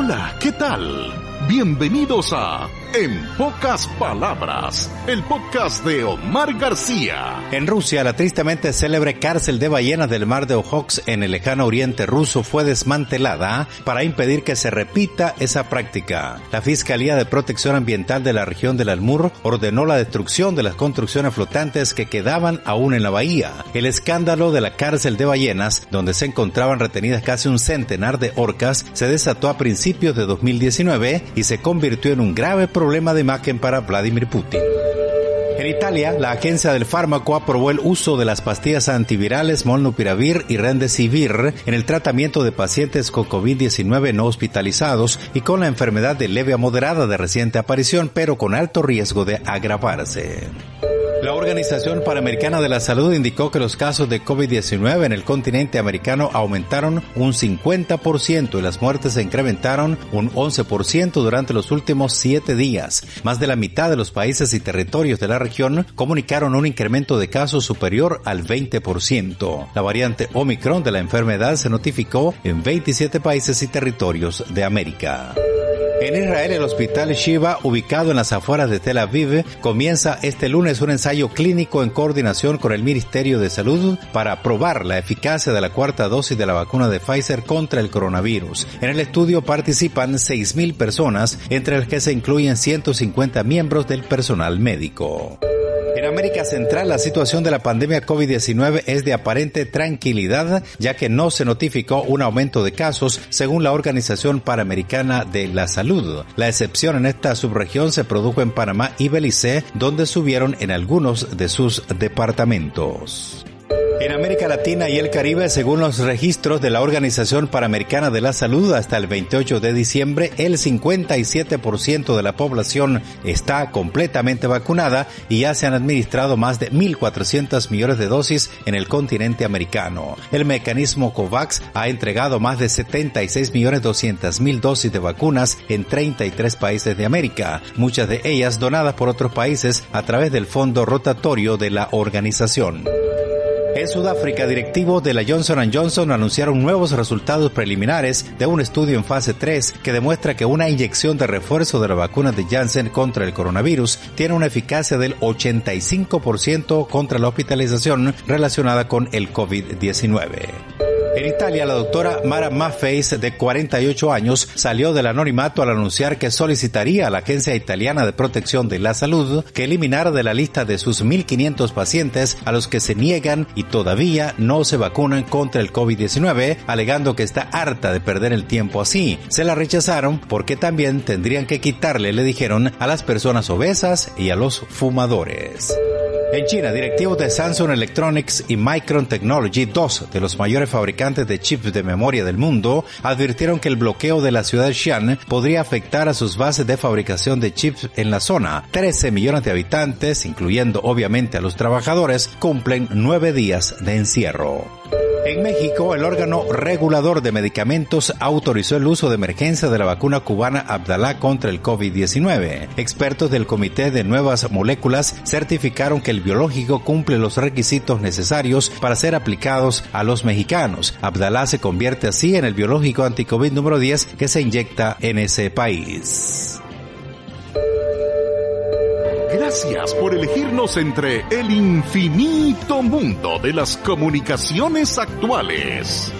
Hola, ¿qué tal? Bienvenidos a En Pocas Palabras, el podcast de Omar García. En Rusia, la tristemente célebre cárcel de ballenas del mar de Ojotsk en el lejano oriente ruso fue desmantelada para impedir que se repita esa práctica. La Fiscalía de Protección Ambiental de la región del Amur ordenó la destrucción de las construcciones flotantes que quedaban aún en la bahía. El escándalo de la cárcel de ballenas, donde se encontraban retenidas casi un centenar de orcas, se desató a principios de 2019 y se convirtió en un grave problema de imagen para Vladimir Putin. En Italia, la Agencia del Fármaco aprobó el uso de las pastillas antivirales Molnupiravir y Remdesivir en el tratamiento de pacientes con COVID-19 no hospitalizados y con la enfermedad de leve a moderada de reciente aparición, pero con alto riesgo de agravarse. La Organización Panamericana de la Salud indicó que los casos de COVID-19 en el continente americano aumentaron un 50% y las muertes se incrementaron un 11% durante los últimos 7 días. Más de la mitad de los países y territorios de la región comunicaron un incremento de casos superior al 20%. La variante Omicron de la enfermedad se notificó en 27 países y territorios de América. En Israel, el hospital Shiva, ubicado en las afueras de Tel Aviv, comienza este lunes un ensayo clínico en coordinación con el Ministerio de Salud para probar la eficacia de la cuarta dosis de la vacuna de Pfizer contra el coronavirus. En el estudio participan 6.000 personas, entre las que se incluyen 150 miembros del personal médico. En América Central, la situación de la pandemia COVID-19 es de aparente tranquilidad, ya que no se notificó un aumento de casos, según la Organización Panamericana de la Salud. La excepción en esta subregión se produjo en Panamá y Belice, donde subieron en algunos de sus departamentos. En América Latina y el Caribe, según los registros de la Organización Panamericana de la Salud, hasta el 28 de diciembre, el 57% de la población está completamente vacunada y ya se han administrado más de 1.400 millones de dosis en el continente americano. El mecanismo COVAX ha entregado más de 76.200.000 dosis de vacunas en 33 países de América, muchas de ellas donadas por otros países a través del fondo rotatorio de la organización. En Sudáfrica, directivos de la Johnson & Johnson anunciaron nuevos resultados preliminares de un estudio en fase 3 que demuestra que una inyección de refuerzo de la vacuna de Janssen contra el coronavirus tiene una eficacia del 85% contra la hospitalización relacionada con el COVID-19. En Italia, la doctora Mara Maffei, de 48 años, salió del anonimato al anunciar que solicitaría a la Agencia Italiana de Protección de la Salud que eliminara de la lista de sus 1.500 pacientes a los que se niegan y todavía no se vacunan contra el COVID-19, alegando que está harta de perder el tiempo así. Se la rechazaron porque también tendrían que quitarle, le dijeron, a las personas obesas y a los fumadores. En China, directivos de Samsung Electronics y Micron Technology, dos de los mayores fabricantes de chips de memoria del mundo, advirtieron que el bloqueo de la ciudad de Xi'an podría afectar a sus bases de fabricación de chips en la zona. 13 millones de habitantes, incluyendo obviamente a los trabajadores, cumplen 9 días de encierro. En México, el órgano regulador de medicamentos autorizó el uso de emergencia de la vacuna cubana Abdala contra el COVID-19. Expertos del Comité de Nuevas Moléculas certificaron que el biológico cumple los requisitos necesarios para ser aplicados a los mexicanos. Abdala se convierte así en el biológico anti-COVID número 10 que se inyecta en ese país. Gracias por elegirnos entre el infinito mundo de las comunicaciones actuales.